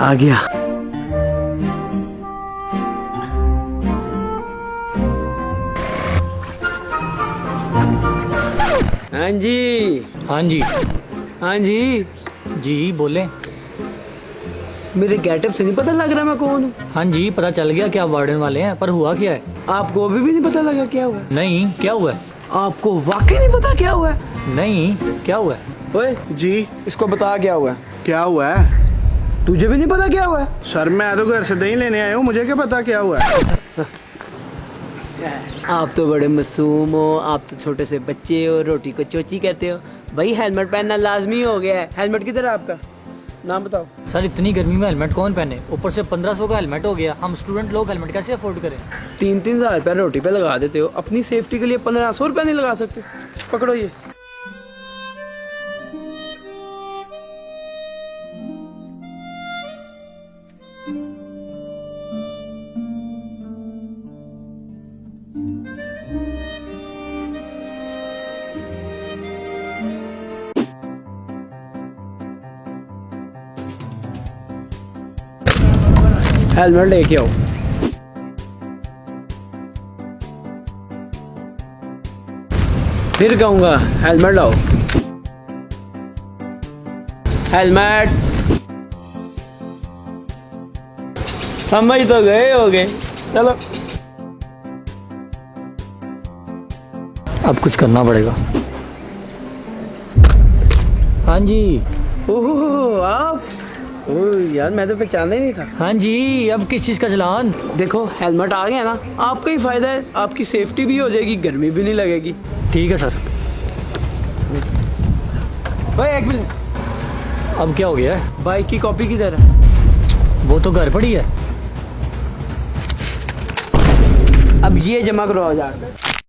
आ गया। हाँ जी। हाँ जी। हाँ जी। जी बोले। मेरे गेटअप से नहीं पता लग रहा मैं कौन हूँ? हाँ जी पता चल गया कि आप वार्डन वाले हैं, पर हुआ क्या है? आपको अभी भी नहीं पता लगा क्या हुआ? नहीं, क्या हुआ है? आपको वाकई नहीं पता क्या हुआ? नहीं, क्या हुआ है? ओए जी इसको बता क्या हुआ? क्या हुआ है? तुझे भी नहीं पता क्या हुआ? सर मैं तो घर से दही लेने आया हूँ, मुझे क्या पता क्या हुआ है? आप तो बड़े मासूम हो, आप तो छोटे से बच्चे हो, रोटी को चोची कहते हो। भाई हेलमेट पहनना लाजमी हो गया है। हेलमेट किधर है आपका? नाम बताओ। सर इतनी गर्मी में हेलमेट कौन पहने? ऊपर से 1500 का हेलमेट हो गया। हम स्टूडेंट लोग हेलमेट कैसे अफोर्ड करें? 3-3 हज़ार रोटी पे लगा देते हो, अपनी सेफ्टी के लिए 1500 रुपया नहीं लगा सकते? पकड़ो ये। हेलमेट लेके आओ। फिर कहूंगा हेलमेट लाओ। हेलमेट। समझ तो गए होगे। चलो अब कुछ करना पड़ेगा। हाँ जी। ओह आप। ओह यार मैं तो पहचाना ही नहीं था। हाँ जी, अब किस चीज़ का चलान? देखो हेलमेट आ गया ना, आपका ही फायदा है, आपकी सेफ्टी भी हो जाएगी, गर्मी भी नहीं लगेगी। ठीक है सर। ओए एक मिनट, अब क्या हो गया है? बाइक की कॉपी किधर है? वो तो घर पड़ी है। अब ये जमा करो 1000।